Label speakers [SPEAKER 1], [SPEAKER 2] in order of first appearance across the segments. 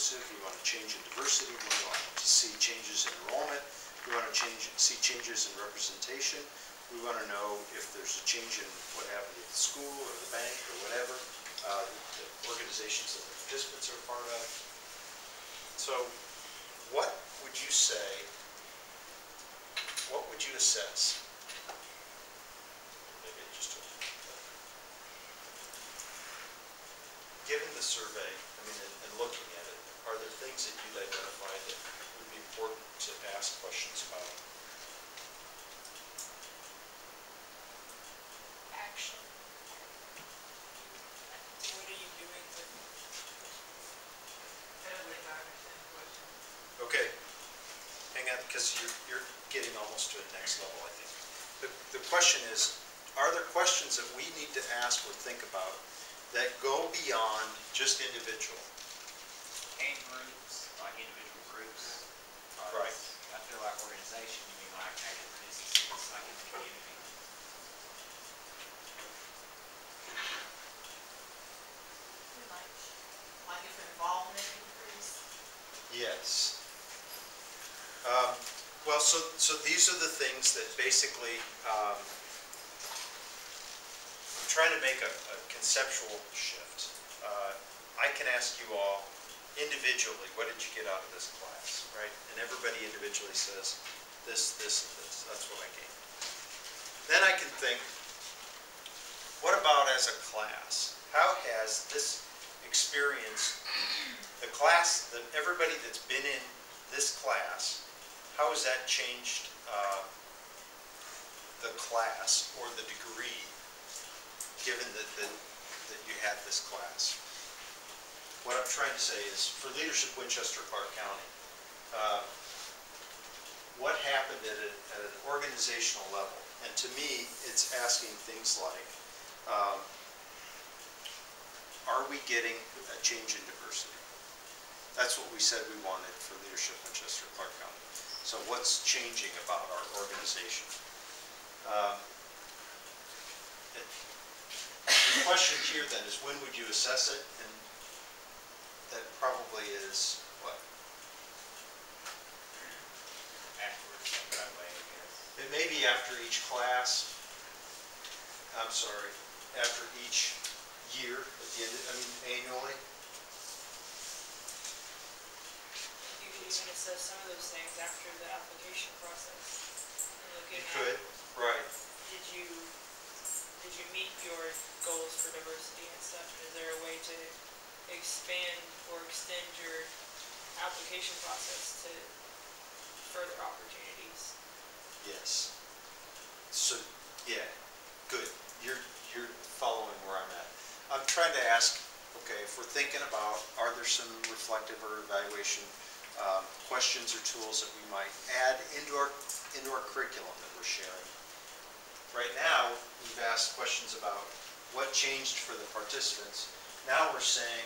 [SPEAKER 1] inclusive, we want to change in diversity, we want to see changes in enrollment, we want to see changes in representation, we want to know if there's a change in what happened at the school or the bank or whatever, the organizations that the participants are part of. So what would you say, what would you assess? Maybe just given the survey, I mean, and looking at it, are there things that you'd identify that would be important to ask questions about?
[SPEAKER 2] Action. What are you doing with it?
[SPEAKER 3] I believe I understand the question.
[SPEAKER 1] Okay. Hang on, because you're getting almost to the next level, I think. The question is, are there questions that we need to ask or think about that go beyond just individual?
[SPEAKER 4] And groups, like individual groups.
[SPEAKER 1] Right.
[SPEAKER 4] I feel like organization, you mean like active businesses, like in the community.
[SPEAKER 3] Like if involvement increase?
[SPEAKER 1] Yes. Well, so these are the things that basically, I'm trying to make a conceptual shift. I can ask you all individually, what did you get out of this class, right? And everybody individually says this, this, and this. That's what I gained. Then I can think, what about as a class? How has this experience, the class, everybody that's been in this class, how has that changed the class or the degree, given that you had this class? What I'm trying to say is, for Leadership Winchester Clark County, what happened at an organizational level? And to me, it's asking things like, are we getting a change in diversity? That's what we said we wanted for Leadership Winchester Clark County. So what's changing about our organization? The question here then is, when would you assess it? And that probably is what?
[SPEAKER 4] Afterwards, that way, I guess.
[SPEAKER 1] It may be after each class. I'm sorry, after each year, at the end, annually.
[SPEAKER 2] You could even assess some of those things after the application process.
[SPEAKER 1] You could, right.
[SPEAKER 2] Did you meet your goals for diversity and stuff? And is there a way to expand or extend your application process to further opportunities?
[SPEAKER 1] Yes. So, yeah, good. You're following where I'm at. I'm trying to ask, okay, if we're thinking about, are there some reflective or evaluation questions or tools that we might add into our curriculum that we're sharing? Right now, we've asked questions about what changed for the participants. Now we're saying,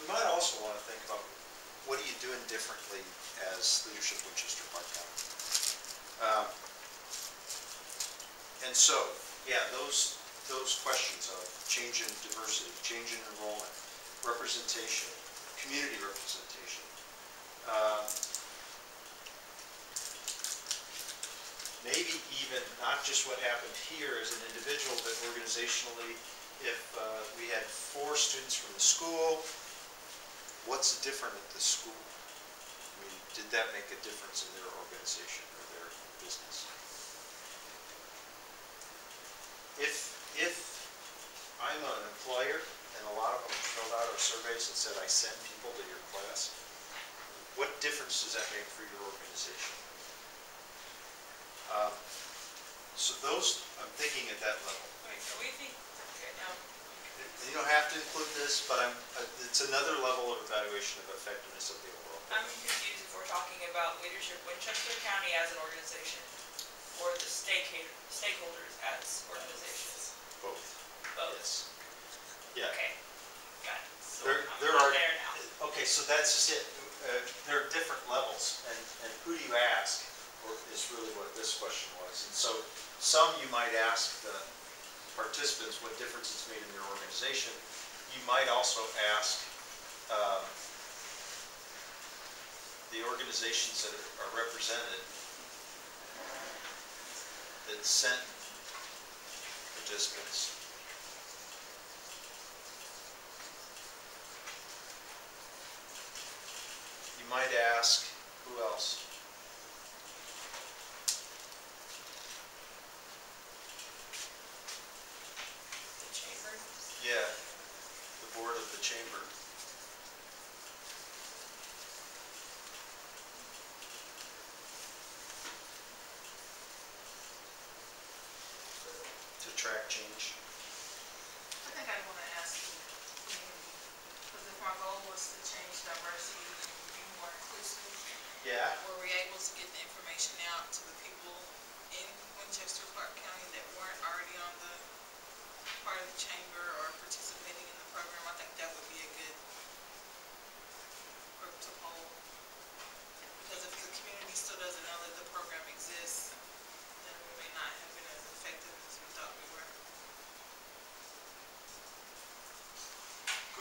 [SPEAKER 1] we might also want to think about, what are you doing differently as Leadership Winchester Clark County? And so, yeah, those questions of change in diversity, change in enrollment, representation, community representation. Maybe even not just what happened here as an individual, but organizationally, if we had 4 students from the school, what's different at the school? I mean, did that make a difference in their organization or their business? If I'm an employer and a lot of them filled out our surveys and said, I send people to your class, what difference does that make for your organization? So those, I'm thinking at that level.
[SPEAKER 2] Wait, are we thinking, okay, now.
[SPEAKER 1] You don't have to include this, but it's another level of evaluation of effectiveness of the overall program.
[SPEAKER 2] I'm confused if we're talking about Leadership Winchester County as an organization or the stakeholders as organizations.
[SPEAKER 1] Both.
[SPEAKER 2] Both.
[SPEAKER 1] Yes. Yeah.
[SPEAKER 2] Okay, got it. So
[SPEAKER 1] There
[SPEAKER 2] I'm
[SPEAKER 1] are,
[SPEAKER 2] there now.
[SPEAKER 1] okay, so that's just it. There are different levels, and who do you ask is really what this question was. And so some you might ask the participants what difference it's made in their organization. You might also ask organizations that are represented that sent participants. You might ask, who else?
[SPEAKER 2] The chamber?
[SPEAKER 1] Yeah, the board of the chamber. To track change.
[SPEAKER 3] I think I'd want to ask the community, because if my goal was to change diversity and be more inclusive,
[SPEAKER 1] Yeah.
[SPEAKER 3] were we able to get the information out to the people in Winchester, Clark County that weren't already on the part of the chamber or participating in the program? I think that would be a good group to poll. Because if the community still doesn't know that the program exists, then we may not have been as effective as we thought we were.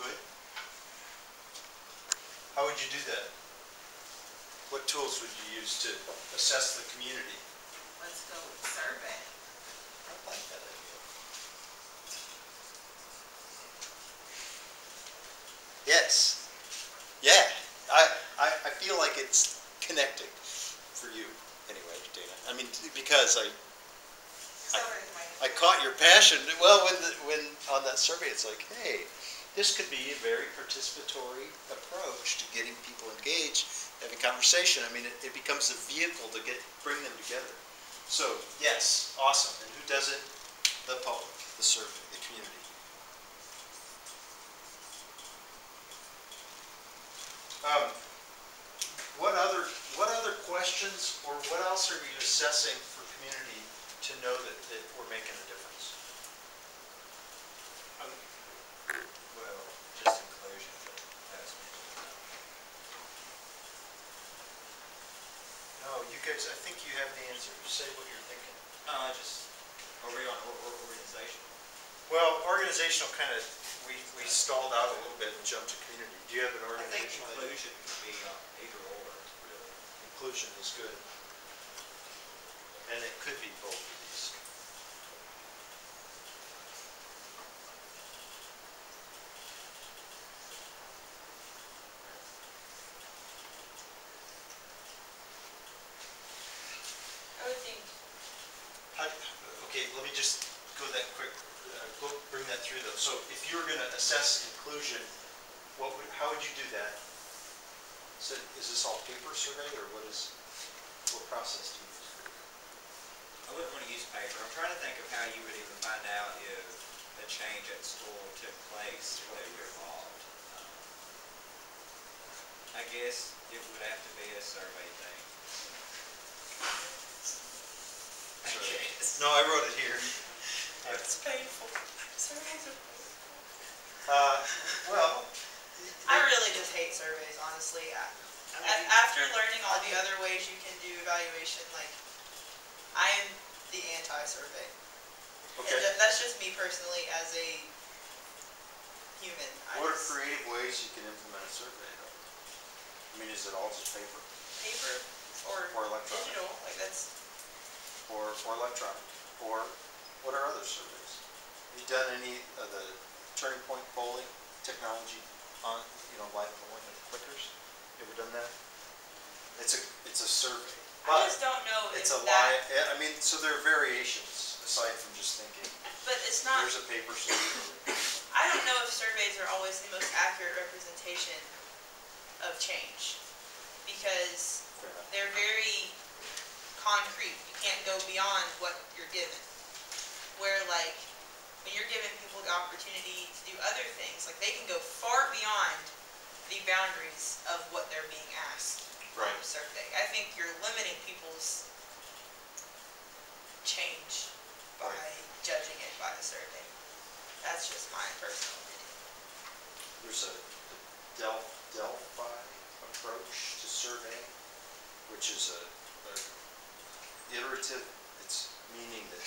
[SPEAKER 1] Good. How would you do that? What tools would you use to assess the community?
[SPEAKER 3] Let's go with survey.
[SPEAKER 1] I like that idea. Yes. Yeah. I feel like it's connecting for you anyway, Dana. I mean, because I caught your passion. Well, when on that survey, it's like, hey, this could be a very participatory approach to getting people engaged, having conversation. I mean, it becomes a vehicle to bring them together. So, yes, awesome. And who does it? The public, the survey, the community. What other questions or what else are you assessing for community to know that we're making a difference?
[SPEAKER 4] Well, just inclusion, but that's mentioned.
[SPEAKER 1] No, you guys, I think you have the answer. You say what you're thinking.
[SPEAKER 4] Are we on organizational?
[SPEAKER 1] Well, organizational kind of, we stalled out a little bit and jumped to community. Do you have an
[SPEAKER 4] I think
[SPEAKER 1] organizational?
[SPEAKER 4] inclusion could be either or, really.
[SPEAKER 1] Inclusion is good. And it could be both of these.
[SPEAKER 2] I would think,
[SPEAKER 1] Okay, let me just go that quick, bring that through though. So if you were going to assess inclusion, how would you do that? So is this all paper survey or what process do you use?
[SPEAKER 4] I wouldn't want to use paper. I'm trying to think of how you would even find out if a change at school took place while you were involved. I guess it would have to be a survey thing. I guess.
[SPEAKER 1] No, I wrote it here.
[SPEAKER 2] it's painful. Surveys are painful.
[SPEAKER 1] Well,
[SPEAKER 5] I really just hate surveys, honestly. After learning all the other ways you can do evaluation, like, I am the anti-survey.
[SPEAKER 1] okay.
[SPEAKER 5] That's just me personally as a human.
[SPEAKER 1] What are creative ways you can implement a survey though? I mean, is it all just paper
[SPEAKER 5] Paper or
[SPEAKER 1] or electronic?
[SPEAKER 5] digital, like that's,
[SPEAKER 1] Or electronic? Or what are other surveys? Have you done any of the Turning Point polling technology on, live polling with clickers? You ever done that? It's a survey.
[SPEAKER 2] I just don't know if
[SPEAKER 1] It's a
[SPEAKER 2] that,
[SPEAKER 1] live, I mean, so there are variations aside from just thinking,
[SPEAKER 2] but it's not,
[SPEAKER 1] here's a paper survey.
[SPEAKER 5] I don't know if surveys are always the most accurate representation of change. Because
[SPEAKER 1] Fair enough.
[SPEAKER 5] they're very concrete. You can't go beyond what you're given. Where like, when you're giving people the opportunity to do other things, like they can go far beyond the boundaries of what they're being asked on a survey. I think you're limiting people's change by judging it by the survey. That's just my personal opinion.
[SPEAKER 1] There's a Delphi approach to surveying, which is a iterative. It's meaning that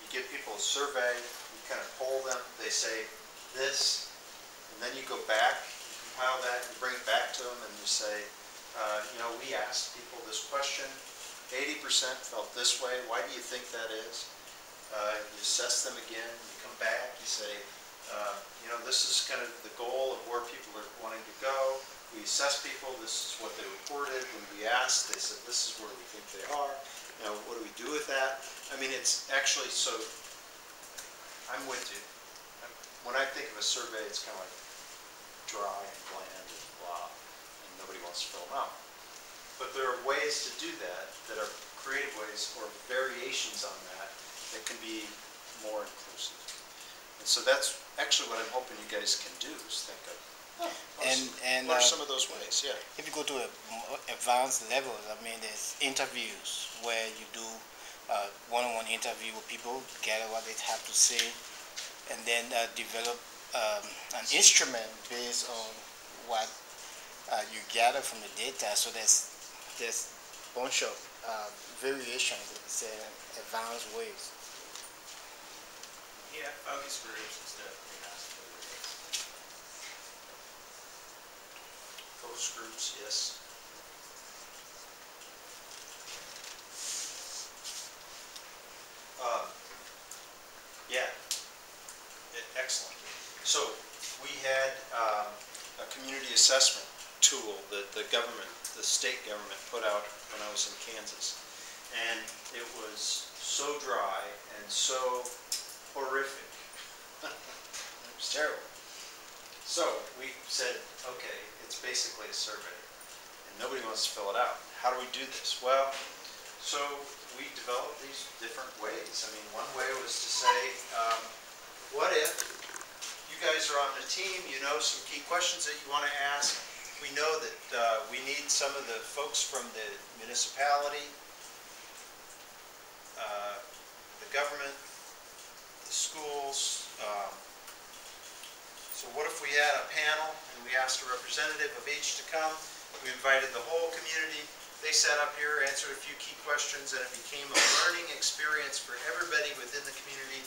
[SPEAKER 1] you give people a survey, you kind of poll them, they say this, and then you go back, you compile that, you bring it back to them, and you say, we asked people this question, 80% felt this way, why do you think that is? You assess them again, you come back, you say, this is kind of the goal of where people are wanting to go. We assess people, this is what they reported. When we asked, they said, this is where we think they are. Now, what do we do with that? I mean, it's actually so, I'm with you. When I think of a survey, it's kind of like dry and bland and blah, and nobody wants to fill them out. But there are ways to do that that are creative ways or variations on that that can be more inclusive. And so that's actually what I'm hoping you guys can do is think of, what are some of those ways? Yeah.
[SPEAKER 6] If you go to a more advanced level, I mean, there's interviews where you do one-on-one interview with people, gather what they have to say, and then develop an instrument based on what you gather from the data. So there's a bunch of variations, it's advanced ways.
[SPEAKER 4] Yeah, focus groups and stuff would be nice to do.
[SPEAKER 1] Focus groups, yes. Yeah, excellent. So we had a community assessment tool that the government, the state government put out when I was in Kansas. And it was so dry and so horrific. It was terrible. So we said, okay, it's basically a survey and nobody wants to fill it out. How do we do this? Well, so we developed these different ways. I mean, one way was to say, what if you guys are on the team, you know some key questions that you want to ask. We know that we need some of the folks from the municipality, the government, the schools. So what if we had a panel and we asked a representative of each to come? We invited the whole community. They sat up here, answered a few key questions, and it became a learning experience for everybody within the community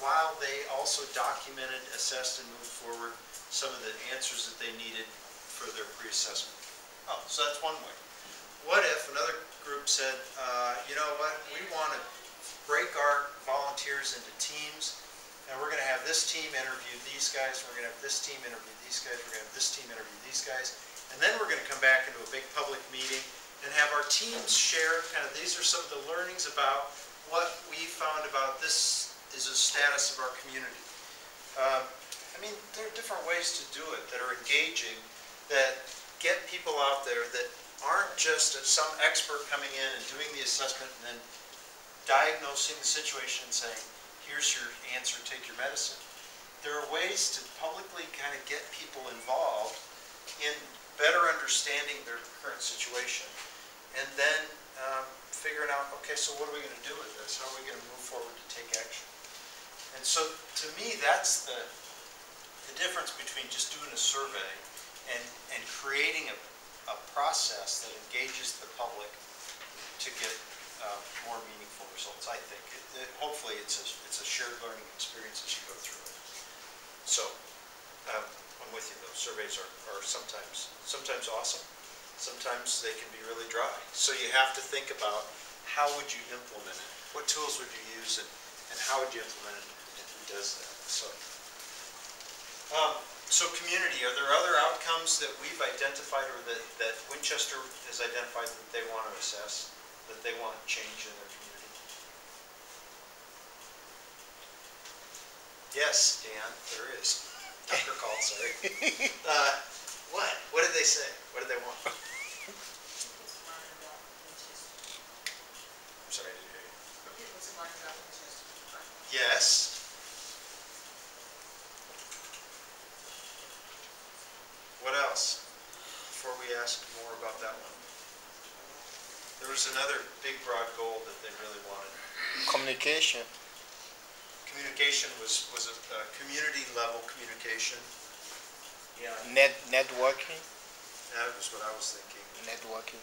[SPEAKER 1] while they also documented, assessed, and moved forward some of the answers that they needed for their pre-assessment. Oh, so that's one way. What if another group said, you know what, we want to break our volunteers into teams, and we're going to have this team interview these guys, we're going to have this team interview these guys, we're going to have this team interview these guys, and then we're going to come back into a big public meeting and have our teams share kind of, these are some of the learnings about what we found about this is the status of our community. I mean, there are different ways to do it that are engaging, that get people out there that aren't just some expert coming in and doing the assessment and then diagnosing the situation and saying, here's your answer, take your medicine. There are ways to publicly kind of get people involved in better understanding their current situation and then figuring out, okay, so what are we going to do with this? How are we going to move forward to take action? And so to me, that's the difference between just doing a survey and creating a process that engages the public to get more meaningful results, I think. Hopefully it's a shared learning experience as you go through it. So I'm with you though, surveys are sometimes awesome. Sometimes they can be really dry. So you have to think about how would you implement it? What tools would you use and how would you implement it and who does that? So community, are there other outcomes that we've identified or that Winchester has identified that they want to assess, that they want to change in their community? Yes, Dan, there is. Tucker called, sorry. What? What did they say? What did they want? I'm sorry, I didn't hear you. Yes. What else? Before we ask more about that one. There was another big broad goal that they really wanted.
[SPEAKER 6] Communication.
[SPEAKER 1] Communication was a community level communication.
[SPEAKER 4] Yeah.
[SPEAKER 6] Networking.
[SPEAKER 1] That was what I was thinking.
[SPEAKER 6] Networking.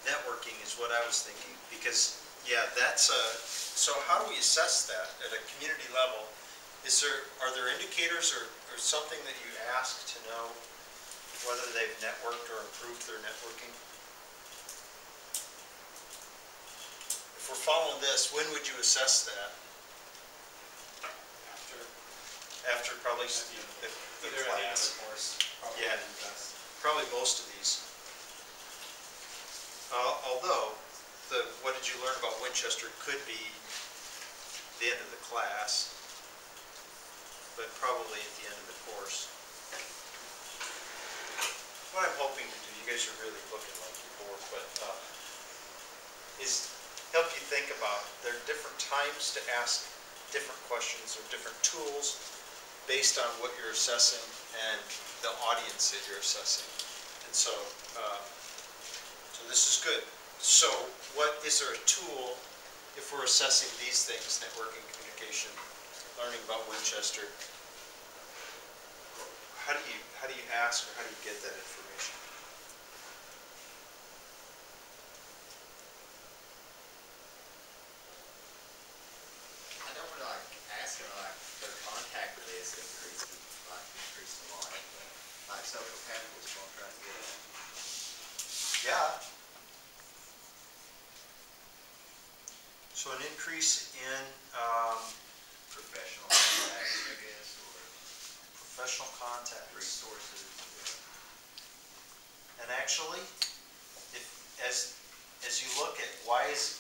[SPEAKER 1] Networking is what I was thinking because, yeah, that's so how do we assess that at a community level? Are there indicators or something that you ask to know whether they've networked or improved their networking? If we're following this, when would you assess that? After probably the
[SPEAKER 4] Either at the end of
[SPEAKER 1] class.
[SPEAKER 4] the course, probably
[SPEAKER 1] Yeah.
[SPEAKER 4] the best.
[SPEAKER 1] Probably most of these. Although, what did you learn about Winchester could be the end of the class, but probably at the end of the course. What I'm hoping to do, you guys are really looking like you're bored, but is help you think about there are different times to ask different questions or different tools based on what you're assessing and the audience that you're assessing. And so, so this is good. So is there a tool, if we're assessing these things, networking, communication, learning about Winchester, how do you ask or how do you get that information?
[SPEAKER 7] I don't really like asking like their contact list increased a lot, but like social capital is what I'm trying to get at.
[SPEAKER 1] Yeah. So an increase in
[SPEAKER 7] Professional contacts, I guess, or
[SPEAKER 1] professional contacts.
[SPEAKER 7] resources.
[SPEAKER 1] And actually, as you look at why is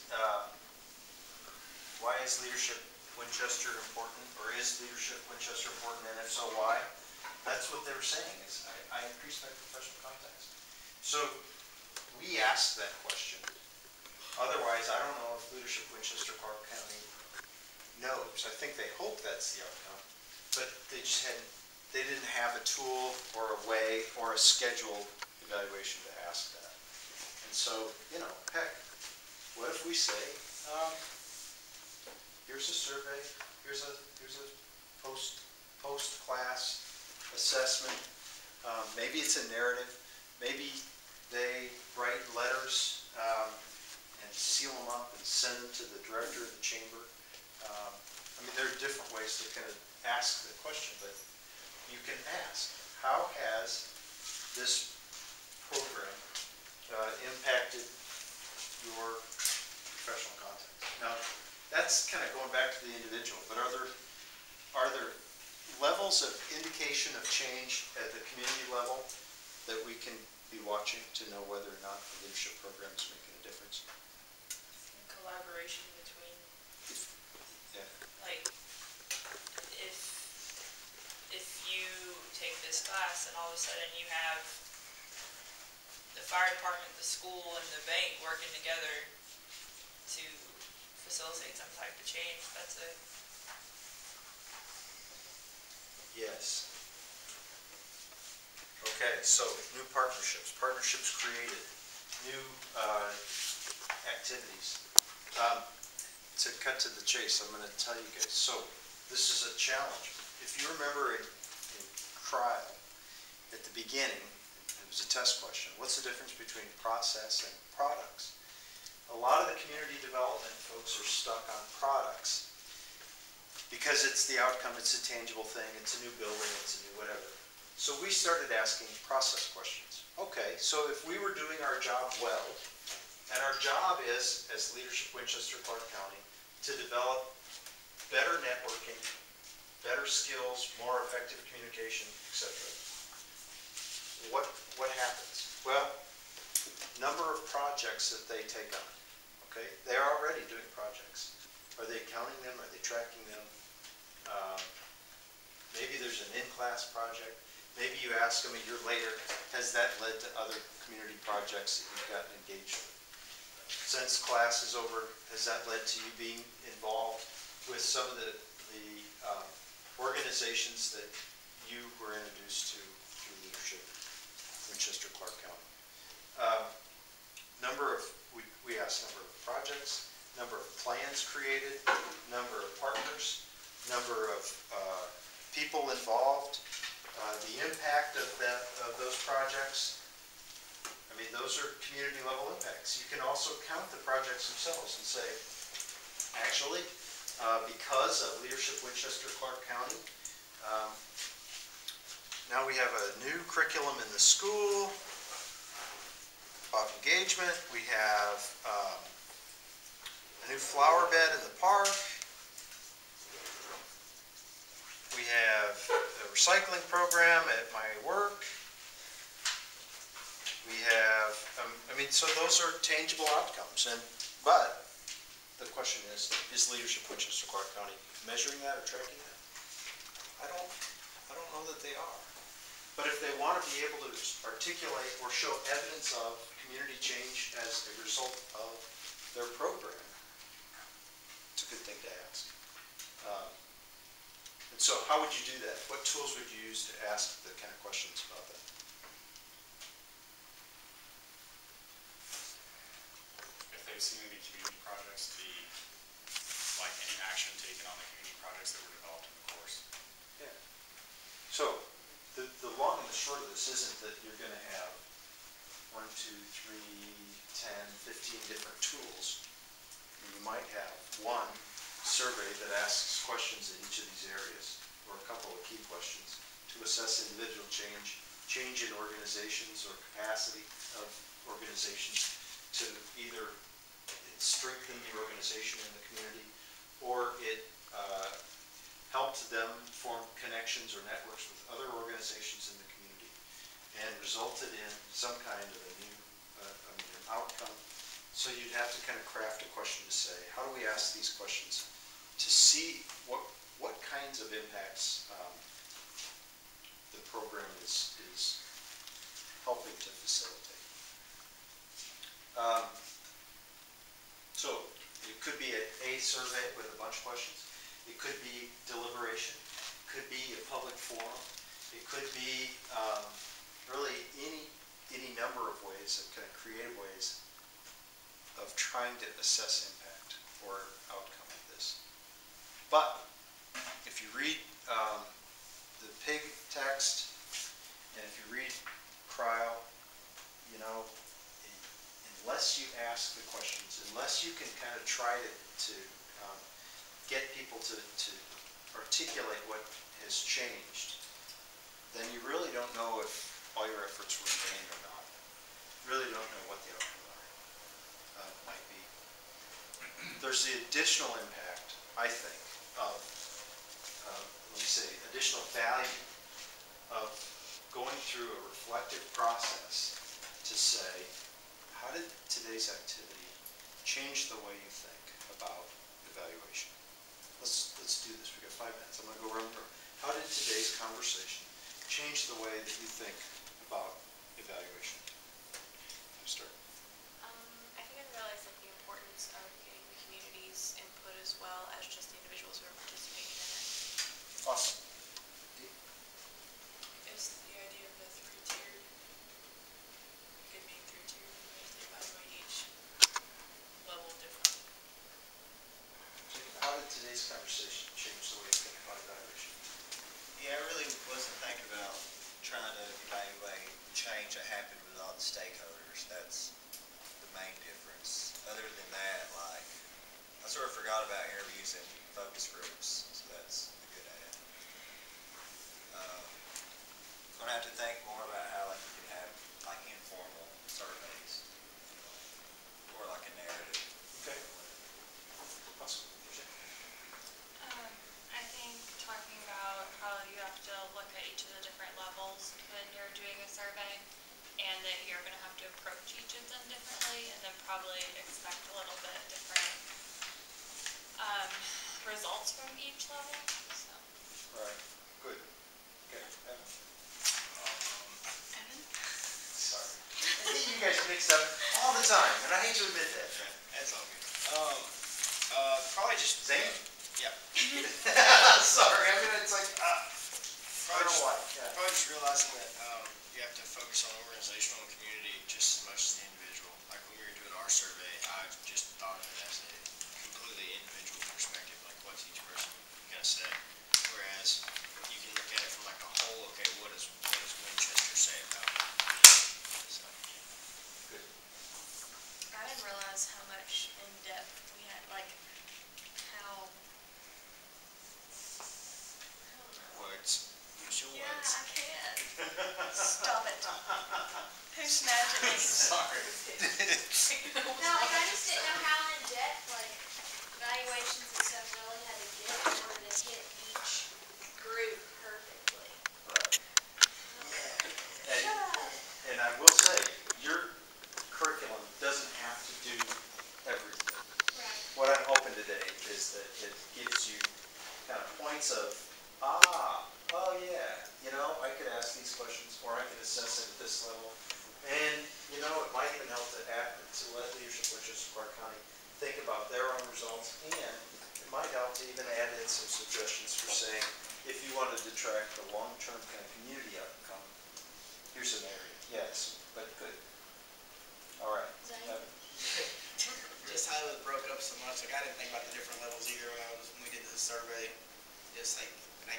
[SPEAKER 1] leadership Winchester important, or is leadership Winchester important, and if so, why? That's what they were saying, is I increased my professional contacts. So we asked that question. Otherwise, I don't know if leadership Winchester Park County knows. I think they hope that's the outcome, but they didn't have a tool or a way or a scheduled evaluation to ask that. And so, heck, what if we say, here's a survey, here's a post-class assessment. Maybe it's a narrative. Maybe they write letters and seal them up and send them to the director of the chamber. There are different ways to kind of ask the question, but you can ask, how has this program impacted your professional contacts? Now, that's kind of going back to the individual, but are there levels of indication of change at the community level that we can be watching to know whether or not the leadership program is making a difference?
[SPEAKER 2] Collaboration between,
[SPEAKER 1] Yeah.
[SPEAKER 2] like, if you take this class and all of a sudden you have the fire department, the school, and the bank working together to facilitate some type of change, that's a...
[SPEAKER 1] Yes. Okay, so new partnerships created, new activities. To cut to the chase, I'm going to tell you guys, so this is a challenge. If you remember in trial, at the beginning, it was a test question, what's the difference between process and products? A lot of the community development folks are stuck on products because it's the outcome, it's a tangible thing, it's a new building, it's a new whatever. So we started asking process questions. Okay, so if we were doing our job well, and our job is, as leadership Winchester Park County, to develop better networking, better skills, more effective communication, etc. What happens? Well, number of projects that they take on. Okay, they're already doing projects. Are they counting them? Are they tracking them? Maybe there's an in-class project. Maybe you ask them a year later, has that led to other community projects that you've gotten engaged with? Since class is over, has that led to you being involved with some of the organizations that you were introduced to through leadership Winchester Clark County? We asked number of projects, number of plans created, number of partners, number of people involved, the impact of those projects. Those are community level impacts. You can also count the projects themselves and say, actually, because of Leadership Winchester Clark County. Now we have a new curriculum in the school about engagement. We have a new flower bed in the park. We have a recycling program at my work. We have, so those are tangible outcomes. But the question is Leadership Winchester Clark County measuring that or tracking that? I don't know that they are. But if they want to be able to articulate or show evidence of community change as a result of their program, it's a good thing to ask. And so how would you do that? What tools would you use to ask the kind of questions about that?
[SPEAKER 8] If they've seen any community projects, like any action taken on the community projects that were developed in the course.
[SPEAKER 1] Yeah. So the long and the short of this isn't that you're going to have 1, 2, 3, 10, 15 different tools. You might have one survey that asks questions in each of these areas, or a couple of key questions, to assess individual change in organizations or capacity of organizations to either strengthen the organization in the community, or it helped them form connections or networks with other organizations in the community and resulted in some kind of a new an outcome. So you'd have to kind of craft a question to say, how do we ask these questions to see what kinds of impacts the program is helping to facilitate. So it could be a survey with a bunch of questions. It could be deliberation. It could be a public forum. It could be really any number of ways, kind of creative ways of trying to assess impact or outcome of this. But if you read the PIG text, and if you read CRILE, unless you ask the questions, unless you can kind of try to get people to articulate what has changed, then you really don't know if all your efforts were in vain or not. You really don't know what the outcome might be. There's the additional impact, I think, of, let me say, additional value of going through a reflective process to say, how did today's activity change the way you think about evaluation? Let's do this. We've got 5 minutes. I'm going to go around the room. How did today's conversation change the way that you think about evaluation? You start.
[SPEAKER 9] I think I realized the importance of getting the community's input as well as just the individuals who are participating in it.
[SPEAKER 1] Awesome.
[SPEAKER 2] It's the idea of the 3-tiered, it being 3-tiered, and we have to evaluate each level differently.
[SPEAKER 1] How did today's conversation change the way you think about evaluation?
[SPEAKER 4] Yeah, I really wasn't thinking about trying to evaluate change that happened with all the stakeholders. That's the main difference. Other than that, like, I sort of forgot about interviews and focus groups, so that's a good add. I'm gonna have to think more about how like you can have like informal surveys, or like a narrative.
[SPEAKER 1] Okay. Awesome.
[SPEAKER 9] I think talking about how you have to look at each of the different levels when you're doing a survey, and that you're going to have to approach each of them differently, and then probably expect a little bit different results from each level. So.
[SPEAKER 1] Right. Good. Okay. Evan. Sorry. You guys mix up all the time, and I hate to admit that.
[SPEAKER 4] That's all good. Probably just
[SPEAKER 1] Zane?
[SPEAKER 4] Yeah.
[SPEAKER 1] Sorry, it's like, I don't know why. Yeah.
[SPEAKER 10] Probably just realizing that you have to focus on organizational and community just as much as the individual. Like when we were doing our survey, I just thought of it as a completely individual perspective, like what's each person gonna say. Whereas you can look at it from like a whole, okay, what does Winchester say about it? So.
[SPEAKER 1] Good.
[SPEAKER 9] I didn't realize how much in depth we had, like how
[SPEAKER 3] just imagining.
[SPEAKER 7] Sorry.
[SPEAKER 11] No, like, I just didn't know how in depth, like, evaluations and stuff really had to get in order to hit each group perfectly.
[SPEAKER 1] And, and I will say, your curriculum doesn't have to do everything.
[SPEAKER 11] Right.
[SPEAKER 1] What I'm hoping today is that it gives you kind of points of, oh yeah, I could ask these questions, or I could assess it at this level. And, it might even help to let leadership of Westchester Park County think about their own results, and it might help to even add in some suggestions for saying, if you wanted to track the long-term kind of community outcome, here's an area. Yes, but good. All right.
[SPEAKER 11] Zane?
[SPEAKER 12] Just how it was broke up so much, like I didn't think about the different levels either when we did the survey. Just like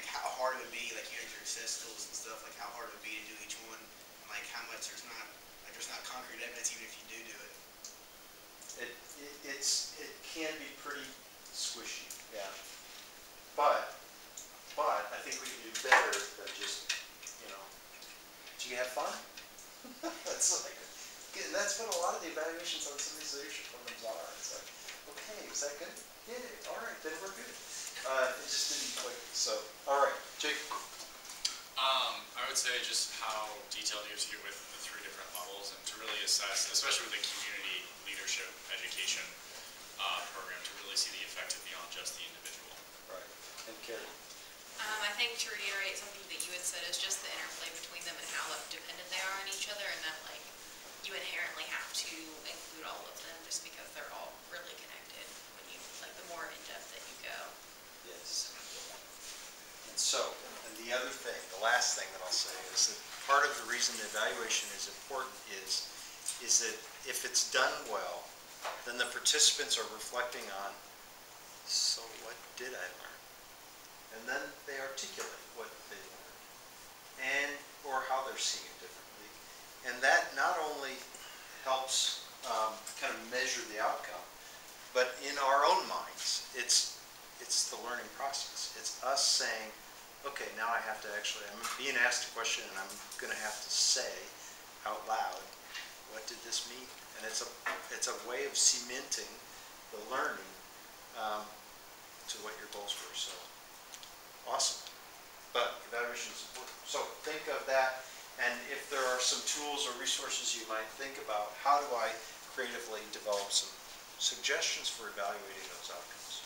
[SPEAKER 12] how hard it would be, like you had your assess tools and stuff, like how hard it would be to do each one, and like how much there's not concrete evidence even if you do it.
[SPEAKER 1] It can be pretty squishy, yeah. But I think we can do better than just, do you have fun? That's what a lot of the evaluations on some of these leadership programs are. It's like, okay, was that good? Yeah, all right, then we're good. It just didn't click, so, all right, Jake.
[SPEAKER 8] I would say just how detailed you have to get with the 3 different levels and to really assess, especially with the community leadership education program, to really see the effect of beyond just the individual.
[SPEAKER 1] Right, and Carrie.
[SPEAKER 13] I think to reiterate something that you had said is just the interplay between them and how dependent they are on each other, and that like you inherently have to include all of them just because they're all really connected when you like the more in depth that you go.
[SPEAKER 1] Yes. And so, and the other thing, the last thing that I'll say is that part of the reason the evaluation is important is that if it's done well, then the participants are reflecting on, so what did I learn? And then they articulate what they learned or how they're seeing it differently. And that not only helps kind of measure the outcome, but in our own minds, it's the learning process. It's us saying, okay, now I have to actually, I'm being asked a question and I'm going to have to say out loud, what did this mean? And it's a way of cementing the learning to what your goals were. So, awesome. But evaluation is important. So think of that, and if there are some tools or resources you might think about, how do I creatively develop some suggestions for evaluating those outcomes?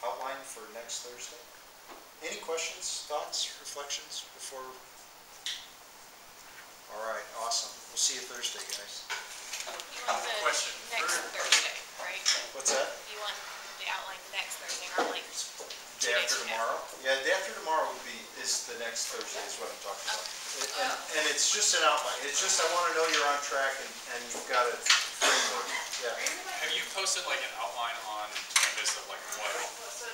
[SPEAKER 1] Outline for next Thursday. Any questions, thoughts, reflections before? All right, awesome. We'll see you Thursday, guys.
[SPEAKER 13] You want the
[SPEAKER 8] Question.
[SPEAKER 13] next Thursday, right?
[SPEAKER 1] What's that?
[SPEAKER 13] You want the outline next Thursday, not like
[SPEAKER 1] Day after tomorrow? Yeah, day after tomorrow is the next Thursday is what I'm talking about. And it's just an outline. It's just I want to know you're on track and you've got a framework. Yeah.
[SPEAKER 8] Have you posted like an outline on Canvas of like what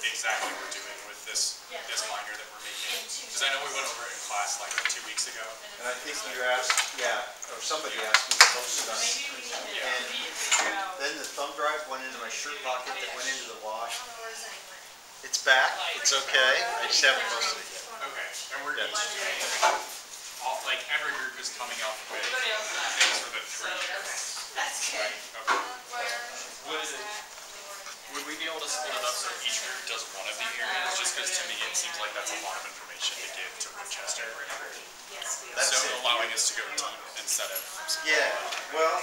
[SPEAKER 8] exactly we're doing with this binder that we're making? Because I know we went over it in class like 2 weeks ago.
[SPEAKER 1] And I think you asked, or somebody asked me to post it on.
[SPEAKER 2] Maybe we need to,
[SPEAKER 1] And
[SPEAKER 2] we need to figure out.
[SPEAKER 1] then the thumb drive went into my shirt pocket that went into the wash.
[SPEAKER 11] I don't know where Zane went.
[SPEAKER 1] It's back. It's okay. I just haven't posted it yet.
[SPEAKER 8] Okay, and we're
[SPEAKER 1] Yeah.
[SPEAKER 8] each doing, like every group is coming up with
[SPEAKER 2] Everybody else is not.
[SPEAKER 8] things for the
[SPEAKER 2] So
[SPEAKER 8] 3 years.
[SPEAKER 5] That's good.
[SPEAKER 8] Okay. Would we be able to split it up so each group does one of the areas? Just because to me it seems like that's a lot of information to give to Winchester.
[SPEAKER 5] Yes, we are.
[SPEAKER 1] That's
[SPEAKER 8] So
[SPEAKER 1] it.
[SPEAKER 8] allowing us to go deep instead of.
[SPEAKER 1] Yeah, well,